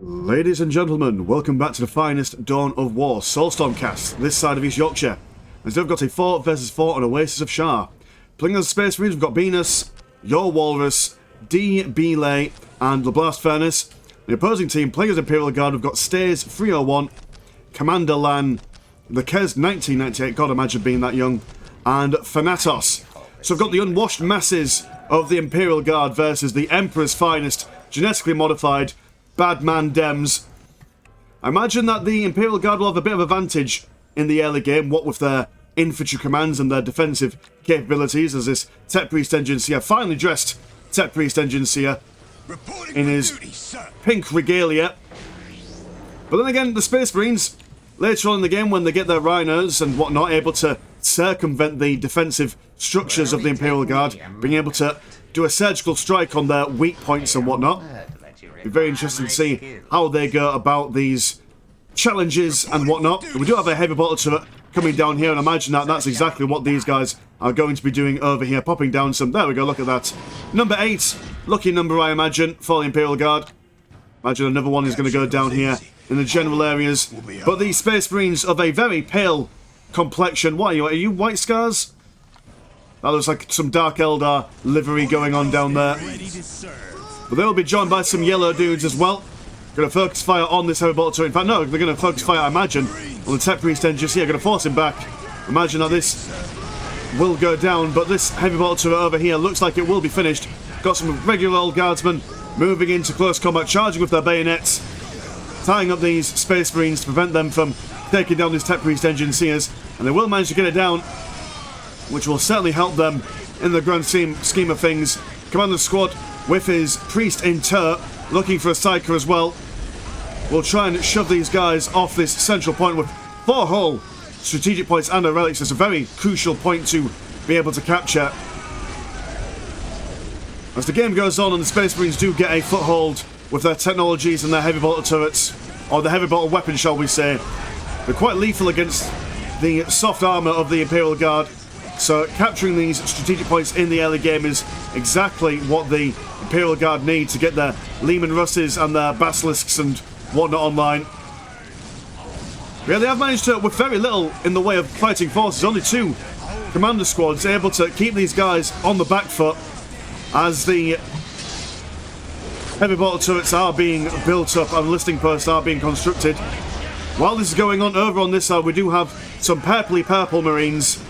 Ladies and gentlemen, welcome back to the finest Dawn of War Soulstorm cast, this side of East Yorkshire. As we've got a 4 versus 4 on Oasis of Shar. Playing as Space Marines, we've got Venus, Your Walrus, D. Belay, and the Blast Furnace. The opposing team, playing as Imperial Guard, we've got Stays 301, Commander Lan, the Kez 1998, God imagine being that young, and Thanatos. So we've got the unwashed masses of the Imperial Guard versus the Emperor's finest, genetically modified, bad man Dems. I imagine that the Imperial Guard will have a bit of advantage in the early game, what with their infantry commands and their defensive capabilities, as this Tech Priest Engineer, finely dressed Tech Priest Engineer, in his pink regalia. But then again, the Space Marines, later on in the game when they get their rhinos and whatnot, able to circumvent the defensive structures of the Imperial Guard, being able to do a surgical strike on their weak points and whatnot. Be very interesting to see how they go about these challenges and whatnot. We do have a heavy bottle turret coming down here, and I imagine that that's exactly what these guys are going to be doing over here, popping down some. There we go, look at that. Number 8, lucky number I imagine for the Imperial Guard. Imagine another one is going to go down here in the general areas. But the Space Marines of a very pale complexion. What are you White Scars? That looks like some Dark Eldar livery going on down there. But they'll be joined by some yellow dudes as well. Going to focus fire on this heavy bottle turret. In fact, no, they're going to focus fire, I imagine, on the Tech Priest Engineer. Going to force him back. Imagine that this will go down, but this heavy bottle turret over here looks like it will be finished. Got some regular old guardsmen moving into close combat, charging with their bayonets, tying up these Space Marines to prevent them from taking down these Tech Priest Engineers. And they will manage to get it down, which will certainly help them in the grand scheme of things. Commander Squad with his Priest in tow, looking for a Psyker as well. We'll try and shove these guys off this central point with 4 whole strategic points and a relics. It's a very crucial point to be able to capture. As the game goes on and the Space Marines do get a foothold with their technologies and their heavy bolter turrets, or the heavy bolter weapon, shall we say, they're quite lethal against the soft armour of the Imperial Guard. So capturing these strategic points in the early game is exactly what the Imperial Guard need to get their Lehman Russes and their Basilisks and whatnot online. Yeah, they have managed to, with very little in the way of fighting forces, only 2 commander squads able to keep these guys on the back foot as the heavy bolter turrets are being built up and listing posts are being constructed. While this is going on, over on this side we do have some purpley purple Marines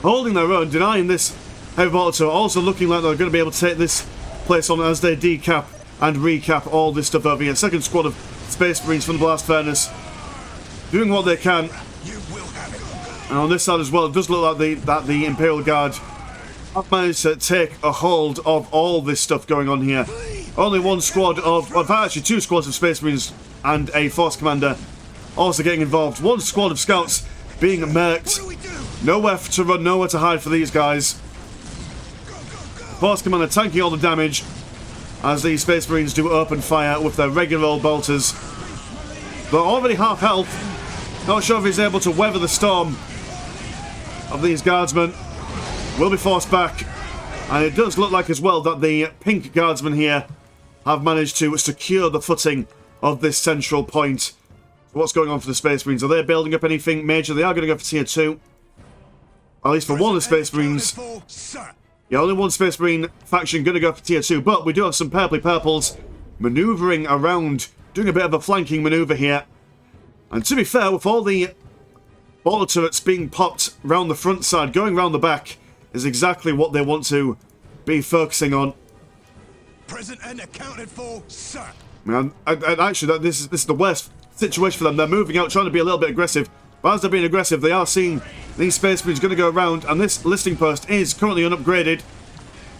holding their own, denying this heavy bolter turret, also looking like they're going to be able to take this place on as they decap and recap all this stuff over here. Second squad of Space Marines from the Blast Furnace doing what they can. And on this side as well, it does look like that the Imperial Guard have managed to take a hold of all this stuff going on here. Only one squad of, well, actually 2 squads of Space Marines and a Force Commander also getting involved. 1 squad of Scouts being murked. Nowhere to run, nowhere to hide for these guys. Force Commander tanking all the damage as the Space Marines do open fire with their regular old bolters. They're already half health. Not sure if he's able to weather the storm of these guardsmen. Will be forced back. And it does look like as well that the pink guardsmen here have managed to secure the footing of this central point. What's going on for the Space Marines? Are they building up anything major? They are going to go for tier 2. At least for one of the Space Marines. Yeah, only one Space Marine faction going to go for tier 2. But we do have some purpley purples manoeuvring around, doing a bit of a flanking manoeuvre here. And to be fair, with all the bolter turrets being popped round the front side, going round the back is exactly what they want to be focusing on. Present and accounted for, sir. Man, actually, this is the worst situation for them. They're moving out, trying to be a little bit aggressive. But as they're being aggressive, they are seeing these Space Marines going to go around, and this listing post is currently unupgraded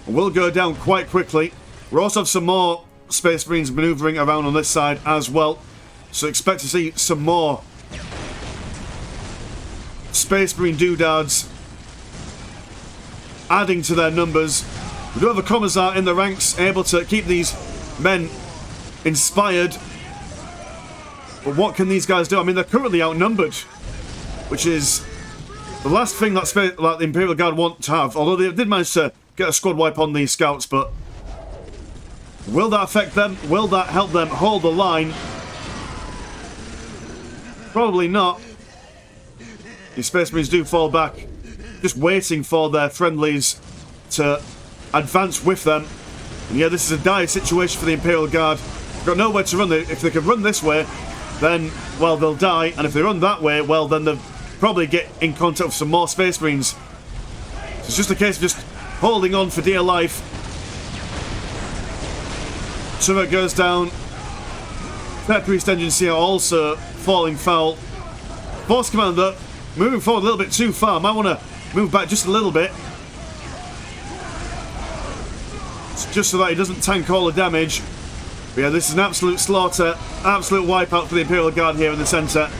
and will go down quite quickly. We also have some more Space Marines manoeuvring around on this side as well. So expect to see some more Space Marine doodads adding to their numbers. We do have a Commissar in the ranks, able to keep these men inspired. But what can these guys do? I mean, they're currently outnumbered, which is the last thing that the Imperial Guard want to have. Although they did manage to get a squad wipe on these scouts, but Will that affect them? Will that help them hold the line? Probably not. The Space Marines do fall back, just waiting for their friendlies to advance with them. And yeah, this is a dire situation for the Imperial Guard. They've got nowhere to run. If they can run this way, then, well, they'll die. And if they run that way, well, then they'll probably get in contact with some more Space Marines. So it's just a case of just holding on for dear life. Turret goes down. That Priest Engine Seer also falling foul. Force Commander moving forward a little bit too far. Might want to move back just a little bit. Just so that he doesn't tank all the damage. But yeah, this is an absolute slaughter. Absolute wipeout for the Imperial Guard here in the centre.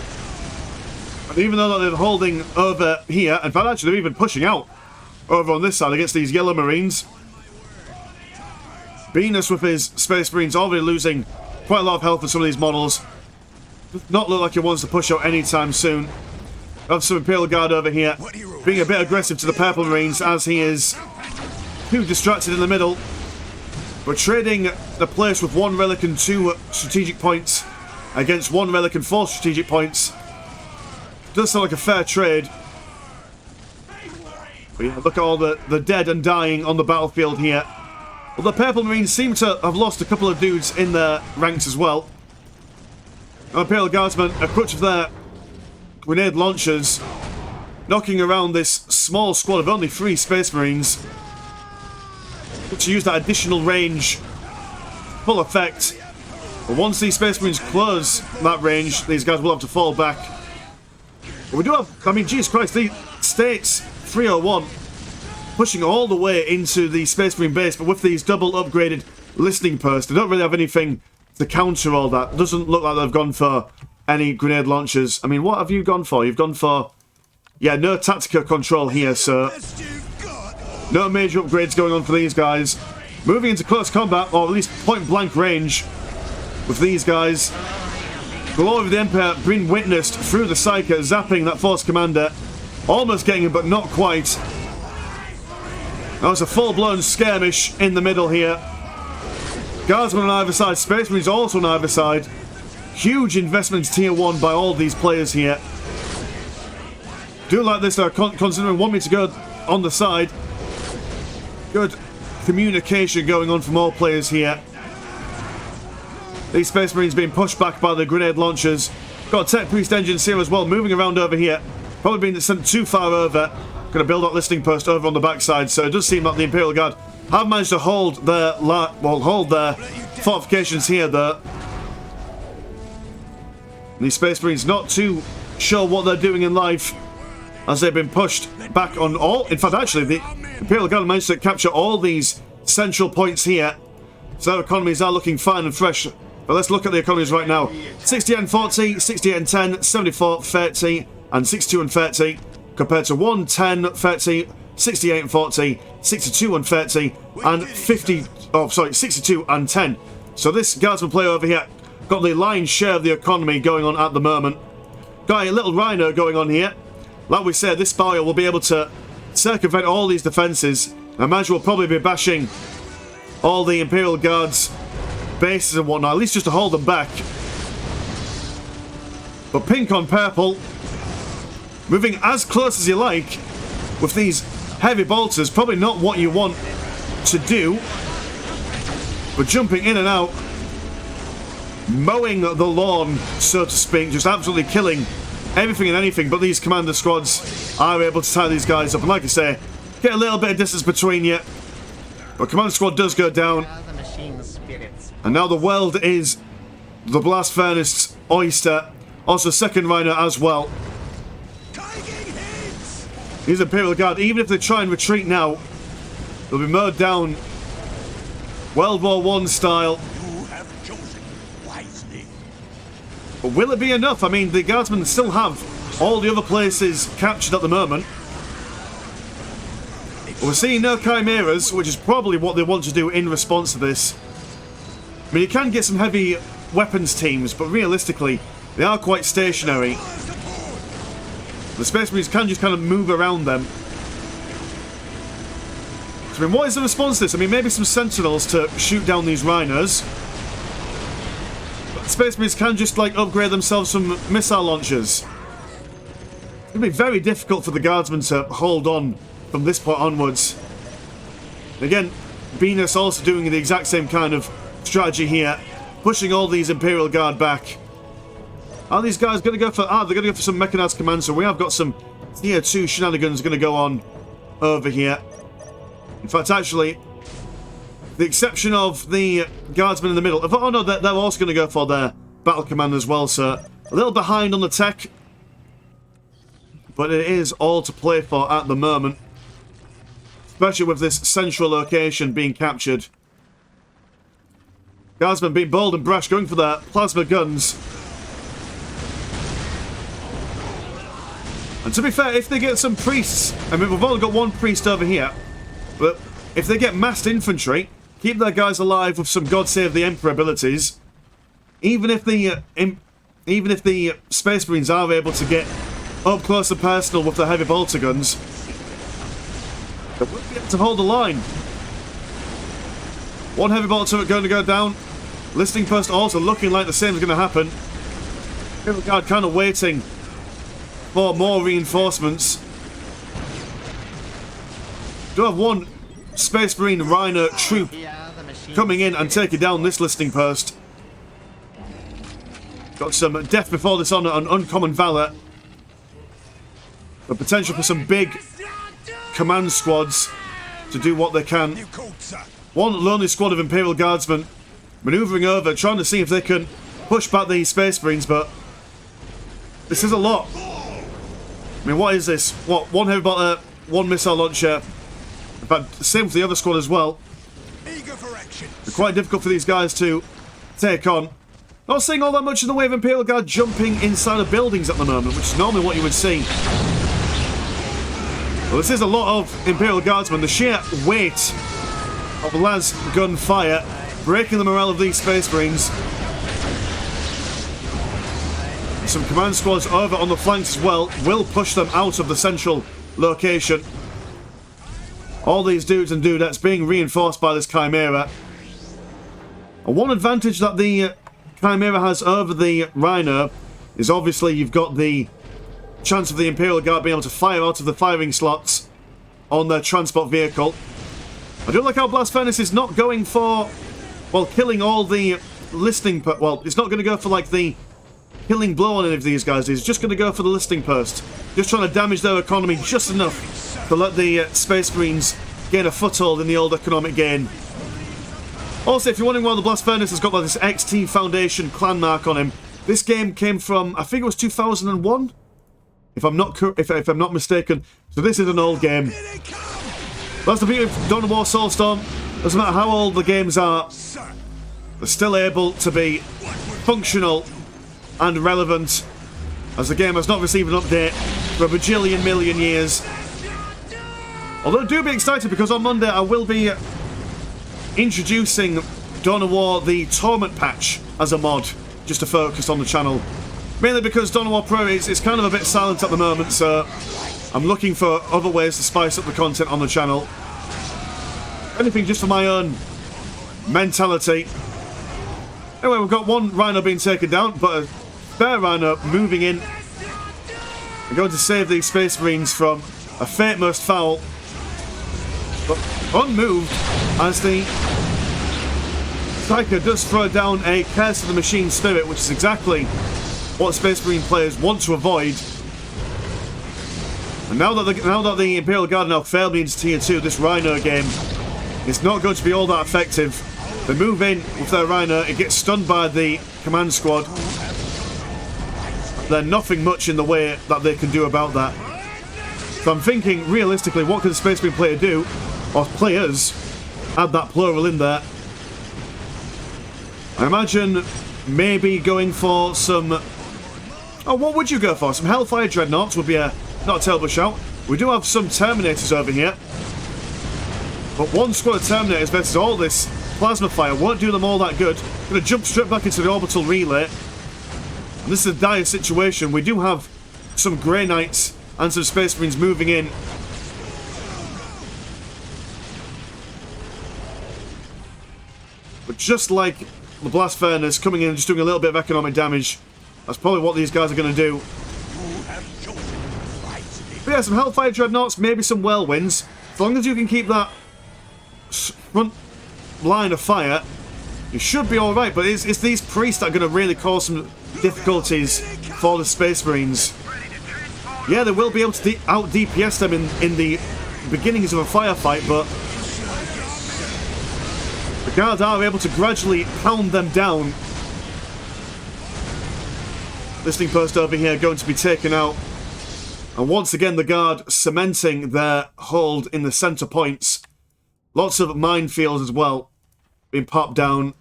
And even though they're holding over here, in fact, actually, they're even pushing out over on this side against these Yellow Marines. Venus with his Space Marines already losing quite a lot of health for some of these models. Does not look like he wants to push out anytime soon. We have some Imperial Guard over here being a bit aggressive to the Purple Marines as he is too distracted in the middle. We're trading the place with 1 relic and 2 strategic points against 1 relic and 4 strategic points. Does sound like a fair trade. But yeah, look at all the dead and dying on the battlefield here. Well, the Purple Marines seem to have lost a couple of dudes in their ranks as well. Our Imperial Guardsmen, a crutch of their grenade launchers, knocking around this small squad of only 3 Space Marines. To use that additional range, full effect. But once these Space Marines close that range, these guys will have to fall back. But we do have, I mean, Jesus Christ, the States 301 pushing all the way into the Space Marine base, but with these double upgraded listening posts, they don't really have anything to counter all that. Doesn't look like they've gone for any grenade launchers. I mean, what have you gone for? You've gone for, yeah, no tactical control here, so no major upgrades going on for these guys. Moving into close combat, or at least point-blank range with these guys. Glory of the Empire being witnessed through the Psyker, zapping that Force Commander. Almost getting him, but not quite. That was a full-blown skirmish in the middle here. Guardsmen on either side, Space Marines also on either side. Huge investments tier 1 by all these players here. Do like this though, considering want me to go on the side. Good communication going on from all players here. These Space Marines being pushed back by the grenade launchers. Got a Tech Priest Engine here as well, moving around over here. Probably being sent too far over. Going to build that listening post over on the backside, so it does seem like the Imperial Guard have managed to hold their fortifications here, though. These Space Marines not too sure what they're doing in life, as they've been pushed back on all. In fact, actually, the Imperial Guard managed to capture all these central points here, so their economies are looking fine and fresh. But let's look at the economies right now. 68 and 40, 68 and 10, 74, 30, and 62 and 30, compared to 1, 10, 30, 68 and 40, 62 and 30, and 50, oh sorry, 62 and 10. So this Guardsman player over here got the lion's share of the economy going on at the moment. Got a little Rhino going on here. Like we said, this Barrier will be able to circumvent all these defences. I imagine we'll probably be bashing all the Imperial Guards' bases and whatnot, at least just to hold them back. But pink on purple, moving as close as you like with these heavy bolters, probably not what you want to do, but jumping in and out, mowing the lawn, so to speak, just absolutely killing everything and anything, but these commander squads are able to tie these guys up, and like I say, get a little bit of distance between you, but commander squad does go down, and now the world is the blast furnace oyster, also second Rhino as well. These Imperial Guard, even if they try and retreat now, they'll be mowed down World War I style. You have chosen wisely. But will it be enough? I mean, the Guardsmen still have all the other places captured at the moment. But we're seeing no Chimeras, which is probably what they want to do in response to this. I mean, you can get some heavy weapons teams, but realistically, they are quite stationary. The Space Marines can just kind of move around them. I mean, what is the response to this? I mean, maybe some sentinels to shoot down these rhinos. But Space Marines can just, like, upgrade themselves some missile launchers. It's going to be very difficult for the guardsmen to hold on from this point onwards. And again, Venus also doing the exact same kind of strategy here, pushing all these Imperial Guard back. Are these guys going to go for... they're going to go for some mechanized command, so we have got some tier 2 shenanigans going to go on over here. In fact, actually, the exception of the guardsmen in the middle... Oh no, they're also going to go for their battle command as well, so a little behind on the tech. But it is all to play for at the moment. Especially with this central location being captured. Guardsmen being bold and brash, going for their plasma guns. And to be fair, if they get some priests... I mean, we've only got one priest over here. But if they get massed infantry, keep their guys alive with some God Save the Emperor abilities, even if the Space Marines are able to get up close and personal with their heavy bolter guns, they will be able to hold the line. One heavy bolter turret going to go down. Listing post also looking like the same is going to happen. Imperial Guard kind of waiting for more reinforcements. Do have one Space Marine Rhino troop coming in and taking down this listing post. Got some death before dishonor and uncommon valor. The potential for some big command squads to do what they can. One lonely squad of Imperial Guardsmen manoeuvring over, trying to see if they can push back the Space Marines, but this is a lot. I mean, what is this? What, one heavy bolter, one missile launcher. In fact, same for the other squad as well. It's quite difficult for these guys to take on. Not seeing all that much in the way of Imperial Guard jumping inside of buildings at the moment, which is normally what you would see. Well, this is a lot of Imperial Guardsmen. The sheer weight of las gun fire breaking the morale of these Space Marines. Some command squads over on the flanks as well will push them out of the central location. All these dudes and dudettes being reinforced by this Chimera. And one advantage that the Chimera has over the Rhino is obviously you've got the chance of the Imperial Guard being able to fire out of the firing slots on their transport vehicle. I do like how Blast Furnace is not going for, well, killing all the listing... Well, it's not going to go for, like, the killing blow on any of these guys. He's just going to go for the listing post. Just trying to damage their economy just enough to let the Space Marines gain a foothold in the old economic gain. Also, if you're wondering why the Blast Furnace has got like, this XT Foundation clan mark on him, this game came from, I think it was 2001? If I'm not mistaken. So this is an old game. That's the beauty of Dawn of War Soulstorm. Doesn't matter how old the games are, they're still able to be functional and relevant, as the game has not received an update for a bajillion million years. Although do be excited because on Monday I will be introducing Dawn of War the Torment patch as a mod, just to focus on the channel. Mainly because Dawn of War Pro is kind of a bit silent at the moment, so I'm looking for other ways to spice up the content on the channel. Anything just for my own mentality. Anyway, we've got one Rhino being taken down, but a spare Rhino moving in. We're going to save these Space Marines from a fate most foul. But unmoved as the Striker does throw down a Curse of the Machine Spirit, which is exactly what Space Marine players want to avoid. And now that the Imperial Guard now failed me into Tier 2, this Rhino game is not going to be all that effective. They move in with their Rhino, it gets stunned by the command squad. There's nothing much in the way that they can do about that. So I'm thinking, realistically, what can a Space Marine player do? Or players, add that plural in there. I imagine maybe going for some... Oh, what would you go for? Some Hellfire Dreadnoughts would be not a terrible shout. We do have some Terminators over here. But one squad of Terminators versus all this plasma fire won't do them all that good. Going to jump straight back into the orbital relay. And this is a dire situation. We do have some Grey Knights and some Space Marines moving in. just like the Blast Furnace, coming in and just doing a little bit of economic damage. That's probably what these guys are going to do. But yeah, some Hellfire Dreadnoughts, maybe some Whirlwinds. As long as you can keep that front line of fire, you should be alright. But it's these priests that are going to really cause some difficulties for the Space Marines. Yeah, they will be able to out-DPS them in the beginnings of a firefight, but the guards are able to gradually pound them down. Listening post over here going to be taken out. And once again, the guard cementing their hold in the centre points. Lots of minefields as well being popped down.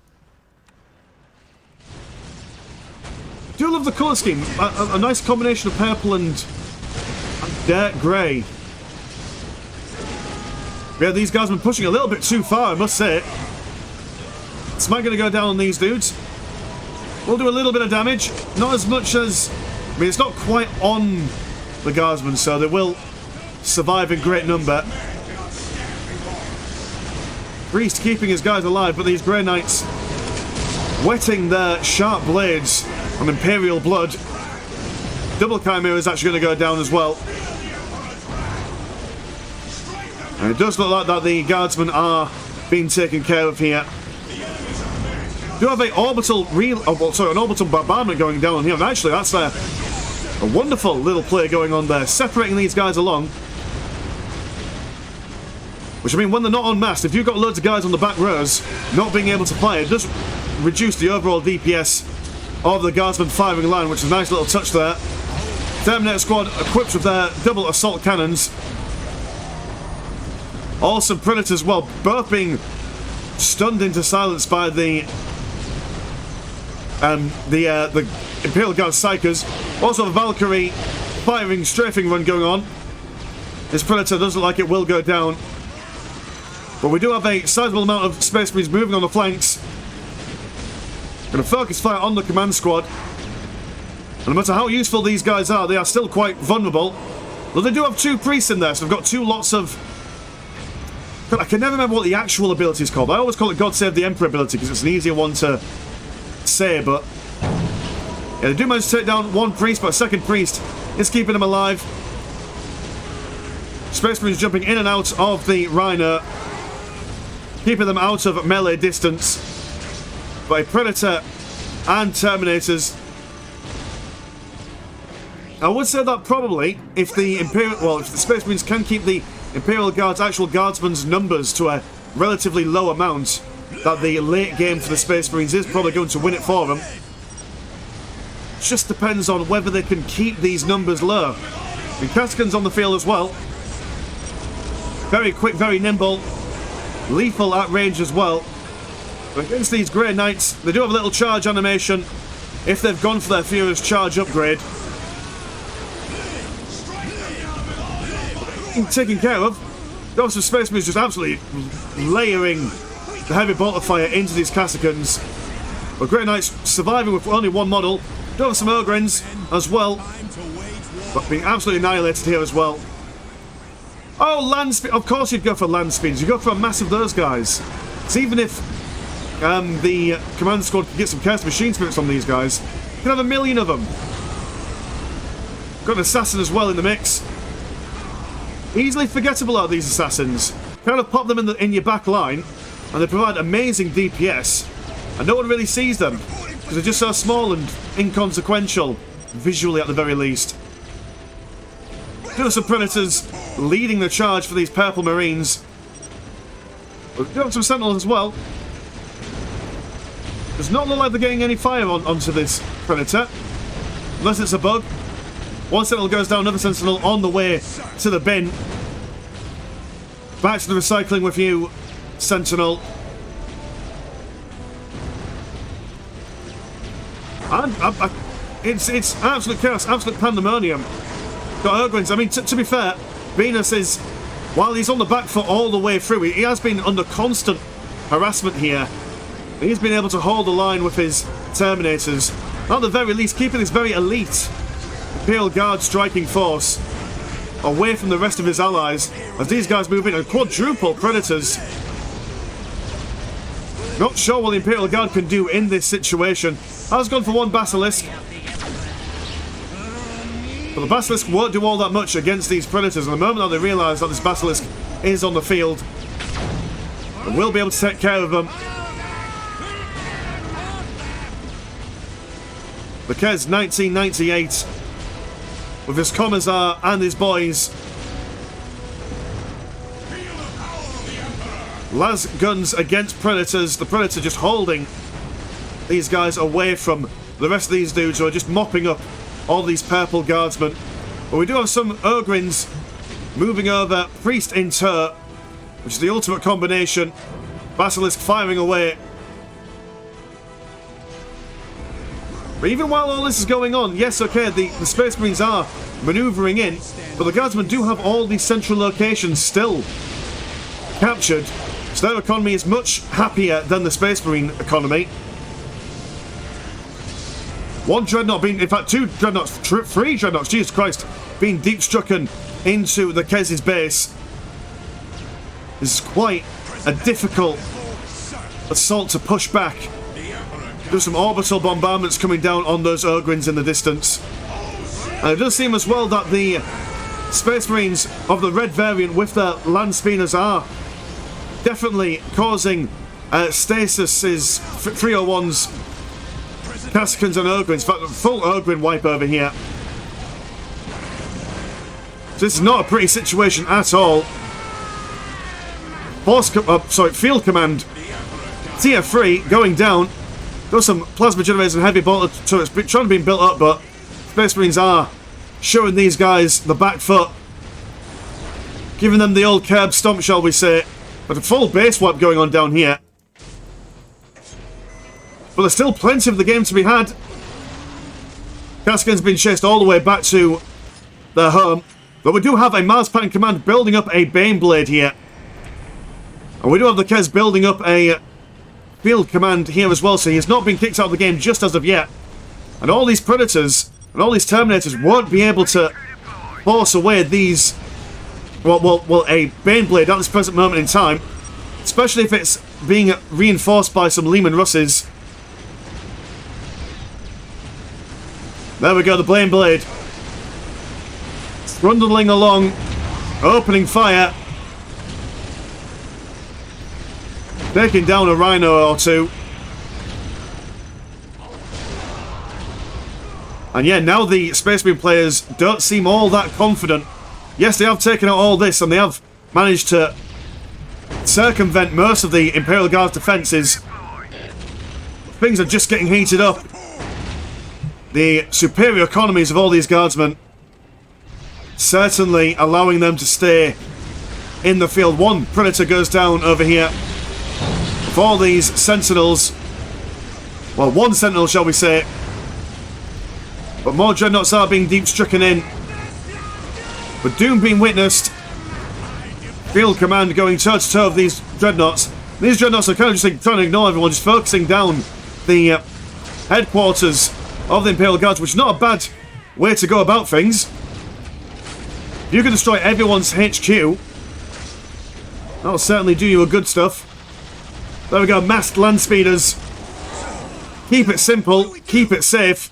I do love the colour scheme. A nice combination of purple and dirt grey. Yeah, these guys have been pushing a little bit too far, I must say. Smite going to go down on these dudes. We'll do a little bit of damage. Not as much as... I mean, it's not quite on the guardsmen, so they will survive in great number. Priest keeping his guys alive, but these Grey Knights wetting their sharp blades on Imperial blood. Double Chimera is actually going to go down as well. And it does look like that the guardsmen are being taken care of here. We do have an orbital an orbital bombardment going down here, and actually that's a wonderful little play going on there, separating these guys along. Which, I mean, when they're not en masse, if you've got loads of guys on the back rows not being able to fire, it does reduce the overall DPS of the guardsman firing line, which is a nice little touch there. Terminator squad equipped with their double assault cannons. Awesome Predators, well, both being stunned into silence by the Imperial Guard Psychers. Also a Valkyrie firing, strafing run going on. This Predator doesn't look like it will go down. But we do have a sizable amount of Space Marines moving on the flanks. Going to focus fire on the command squad. And no matter how useful these guys are, they are still quite vulnerable. But they do have two priests in there, so they've got two lots of... I can never remember what the actual ability is called. I always call it God Save the Emperor ability because it's an easier one to say, but... yeah, they do manage to take down one priest, but a second priest is keeping him alive. Space Marines jumping in and out of the Rhino, keeping them out of melee distance by Predator and Terminators. I would say that probably, if the Space Marines can keep the Imperial Guard's actual guardsmen's numbers to a relatively low amount, that the late game for the Space Marines is probably going to win it for them. Just depends on whether they can keep these numbers low. And Kaskan's on the field as well. Very quick, very nimble. Lethal at range as well. But against these Grey Knights, they do have a little charge animation if they've gone for their Furious Charge upgrade. Taken care of. Those some Space Marines just absolutely layering the heavy bolter fire into these Kasakans. But Grey Knights surviving with only one model. Do have some Ogrins as well, but being absolutely annihilated here as well. Oh, land speed. Of course you'd go for land speeds. You go for a mass of those guys. So even if the command squad can get some cursed machine spirits on these guys, you can have a million of them. Got an assassin as well in the mix. Easily forgettable are these assassins. Kind of pop them in your back line, and they provide amazing DPS, and no one really sees them because they're just so small and inconsequential, visually at the very least. Do have some Predators leading the charge for these Purple Marines. We do have some Sentinels as well. Does not look like they're getting any fire onto this Predator, unless it's a bug. One Sentinel goes down, another Sentinel on the way to the bin. Back to the recycling with you, Sentinel. And it's absolute chaos, absolute pandemonium. Got Ogrins. I mean, to be fair, Venus is, while he's on the back foot all the way through, he has been under constant harassment here. He's been able to hold the line with his Terminators. At the very least, keeping this very elite Imperial Guard striking force away from the rest of his allies as these guys move in. And quadruple Predators. Not sure what the Imperial Guard can do in this situation. Has gone for one Basilisk. But the Basilisk won't do all that much against these Predators. And the moment that they realise that this Basilisk is on the field, they will be able to take care of them. The Kez 1998, with his Commissar and his boys. Las guns against Predators. The Predator just holding these guys away from the rest of these dudes who are just mopping up all these purple guardsmen. But we do have some Ogrins moving over. Priest in Tur, which is the ultimate combination. Basilisk firing away. But even while all this is going on, yes, okay, the Space Marines are manoeuvring in, but the Guardsmen do have all these central locations still captured, so their economy is much happier than the Space Marine economy. One Dreadnought being, in fact, two Dreadnoughts, three Dreadnoughts, Jesus Christ, being deep strucken into the Kez's base. This is quite a difficult assault to push back. There's some orbital bombardments coming down on those Ogrins in the distance. And it does seem as well that the Space Marines of the red variant with their land speeders are definitely causing Stasis's 301s, Cassicans and Ogrins. In fact, a full Ogrin wipe over here. So this is not a pretty situation at all. Field Command Tier 3 going down. Got some plasma generators and heavy bolter turrets trying to be built up, but Space Marines are showing these guys the back foot. Giving them the old curb stomp, shall we say. But a full base wipe going on down here. But there's still plenty of the game to be had. Cascan's been chased all the way back to their home. But we do have a Mars Pattern Command building up a Baneblade here. And we do have the Kez building up a Field Command here as well, so he has not been kicked out of the game just as of yet. And all these Predators and all these Terminators won't be able to force away these, well, a Baneblade at this present moment in time, especially if it's being reinforced by some Lehman Russes. There we go, the Baneblade. Trundling along, opening fire. Taking down a Rhino or two. And yeah, now the Space Marine players don't seem all that confident. Yes, they have taken out all this and they have managed to circumvent most of the Imperial Guard's defences. Things are just getting heated up. The superior economies of all these Guardsmen certainly allowing them to stay in the field. One Predator goes down over here. With all these Sentinels, well, one Sentinel shall we say, but more Dreadnoughts are being deep stricken in. But doom being witnessed. Field Command going toe to toe of these Dreadnoughts. These Dreadnoughts are kind of just trying to ignore everyone, just focusing down the headquarters of the Imperial Guards, which is not a bad way to go about things. If you can destroy everyone's HQ, that'll certainly do you a good stuff. There we go, masked land speeders. Keep it simple, keep it safe.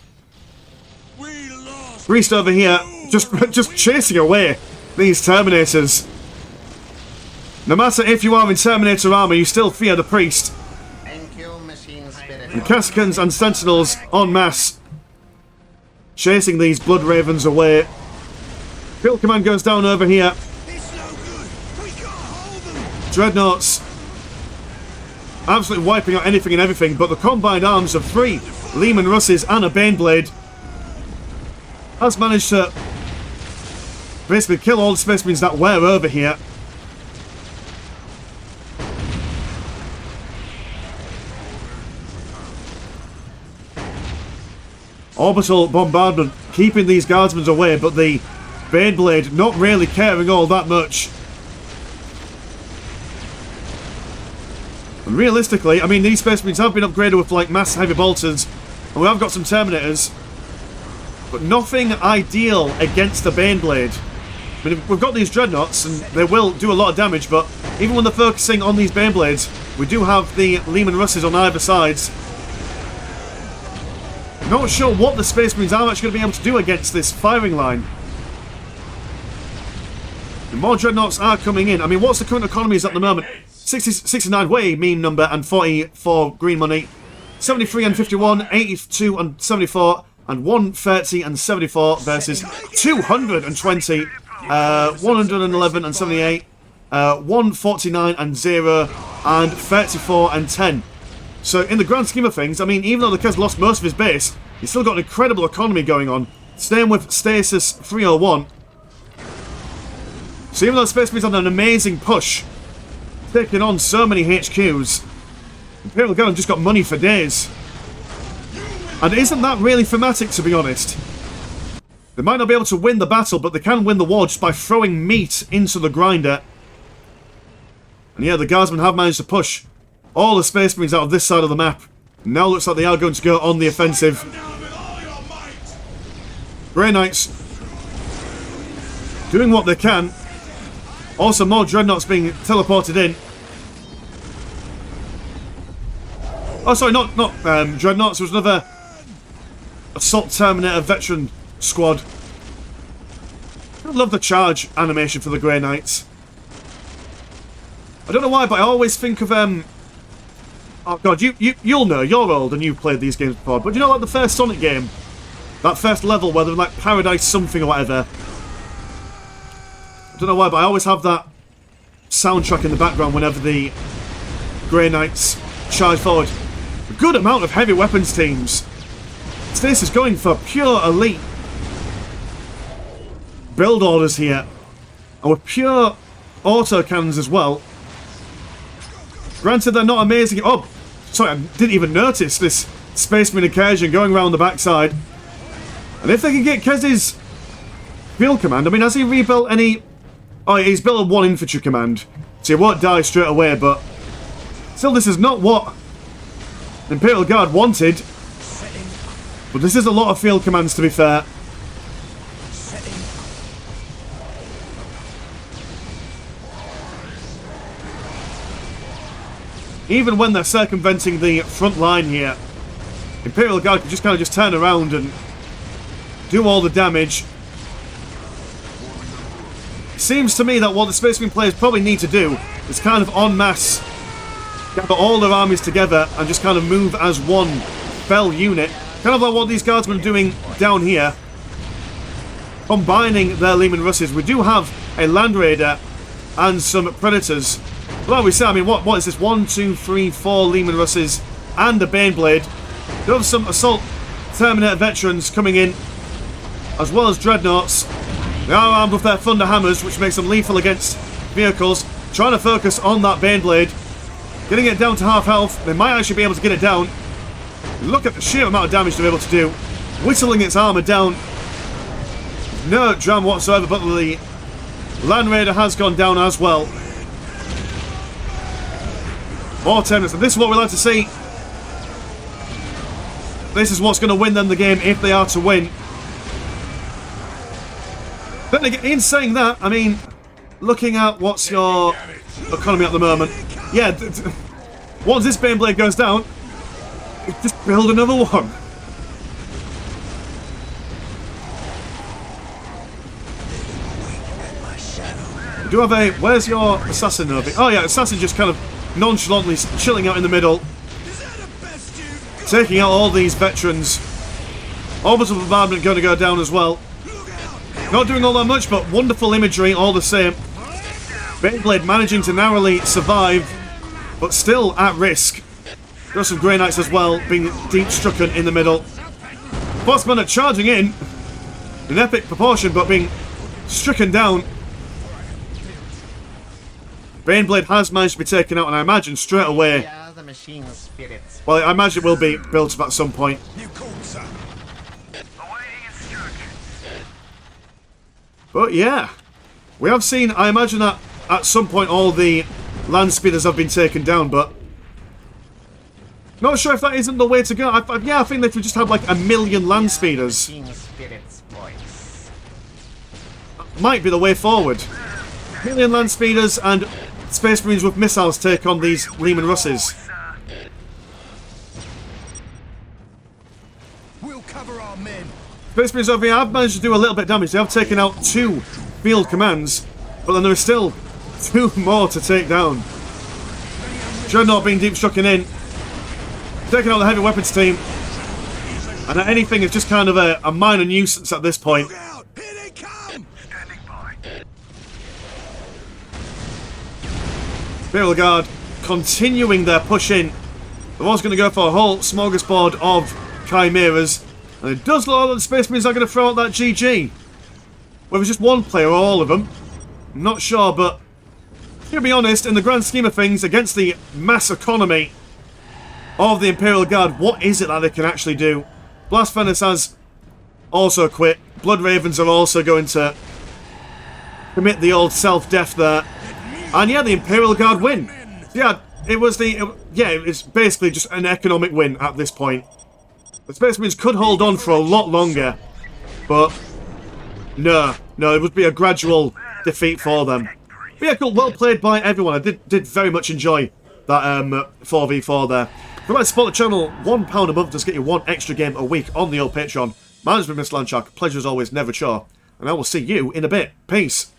Priest over here, just chasing away these Terminators. No matter if you are in Terminator armor, you still fear the Priest. And Cassicans and Sentinels en masse, chasing these Blood Ravens away. Field Command goes down over here. Dreadnoughts absolutely wiping out anything and everything, but the combined arms of 3 Lehman Russes and a Baneblade has managed to basically kill all the Space Marines that were over here. Orbital bombardment keeping these Guardsmen away, but the Baneblade not really caring all that much. And realistically, I mean, these Space Marines have been upgraded with like mass heavy bolters, and we have got some Terminators, but nothing ideal against the Baneblade. I mean, we've got these Dreadnoughts, and they will do a lot of damage, but even when they're focusing on these Baneblades, We do have the Lehman Russes on either sides. Not sure what the Space Marines are actually going to be able to do against this firing line. The more Dreadnoughts are coming in. I mean, what's the current economies at the moment? 69 way mean number and 44 green money. 73 and 51, 82 and 74, and 130 and 74 versus 220, 111 and 78, 149 and 0, and 34 and 10. So in the grand scheme of things, I mean, even though the Kez lost most of his base, he's still got an incredible economy going on. Staying with Stasis 301. So even though Space Marines had an amazing push, taking on so many HQs, Imperial Guard have just got money for days. And isn't that really thematic, to be honest? They might not be able to win the battle, but they can win the war just by throwing meat into the grinder. And yeah, the Guardsmen have managed to push all the Space Marines out of this side of the map. Now looks like they are going to go on the offensive. Grey Knights doing what they can. Also, more Dreadnoughts being teleported in. Oh, sorry, not Dreadnoughts. There was another Assault Terminator veteran squad. I love the charge animation for the Grey Knights. I don't know why, but I always think of oh god, you'll know. You're old and you've played these games before. But you know, like the first Sonic game, that first level where they're like Paradise something or whatever. I don't know why, but I always have that soundtrack in the background whenever the Grey Knights charge forward. A good amount of heavy weapons teams. Stasis going for pure elite build orders here. And with pure auto cannons as well. Granted, they're not amazing. Oh, sorry, I didn't even notice this Space Marine incursion going around the backside. And if they can get Kez's field command, I mean, has he rebuilt any... Oh, he's built a 1 infantry command, so he won't die straight away, but still, this is not what the Imperial Guard wanted. But this is a lot of field commands, to be fair. Even when they're circumventing the front line here, Imperial Guard can just kind of just turn around and do all the damage. Seems to me that what the Space Marine players probably need to do is kind of en masse gather all their armies together and just kind of move as one fell unit. Kind of like what these Guardsmen are doing down here. Combining their Lehman Russes. We do have a Land Raider and some Predators. But like we said, I mean, what is this? 1, 2, 3, 4 Lehman Russes and a Baneblade. We have some Assault Terminator veterans coming in, as well as Dreadnoughts. They are armed with their Thunder Hammers, which makes them lethal against vehicles. Trying to focus on that Baneblade. Getting it down to half health. They might actually be able to get it down. Look at the sheer amount of damage they're able to do. Whittling its armour down. No drama whatsoever, but the Land Raider has gone down as well. More Terminus, and this is what we like to see. This is what's going to win them the game if they are to win. But in saying that, I mean, looking at what's your economy at the moment, yeah, once this Baneblade goes down, just build another one. We do have a... Where's your Assassin, Novi? Oh yeah, Assassin just kind of nonchalantly chilling out in the middle. Taking out all these veterans. Orbital bombardment going to go down as well. Not doing all that much, but wonderful imagery all the same. Baneblade managing to narrowly survive, but still at risk. Got some Grey Knights as well, being deep stricken in the middle. Bossmen are charging in epic proportion, but being stricken down. Baneblade has managed to be taken out, and I imagine straight away. Well, I imagine it will be built up at some point. But yeah, we have seen, I imagine that at some point all the land speeders have been taken down, but not sure if that isn't the way to go. Yeah, I think that if we just had like 1 million land speeders, might be the way forward. 1 million land speeders and Space Marines with missiles take on these Lehman Russes. We'll cover our men. Space Marines over here have managed to do a little bit of damage. They have taken out 2 field commands, but then there are still 2 more to take down. Dreadnought being deep stricken in, taking out the heavy weapons team, and anything is just kind of a minor nuisance at this point. Look out! Here they come! Standing by. Imperial Guard continuing their push in. They're also going to go for a whole smorgasbord of chimeras, and it does look like the Space Marines are going to throw out that GG. Whether it's just one player or all of them, I'm not sure, but to be honest, in the grand scheme of things, against the mass economy of the Imperial Guard, what is it that they can actually do? Blast Furnace has also quit. Blood Ravens are also going to commit the old self-death there. And yeah, the Imperial Guard win. Yeah, it's basically just an economic win at this point. The Space Marines could hold on for a lot longer, but no, it would be a gradual defeat for them. But yeah, cool, well played by everyone. I did very much enjoy that 4v4 there. If you'd like to support the channel, £1 a month does get you 1 extra game a week on the old Patreon. My name's been Mr. Landshark. Pleasure as always, never chore. And I will see you in a bit. Peace.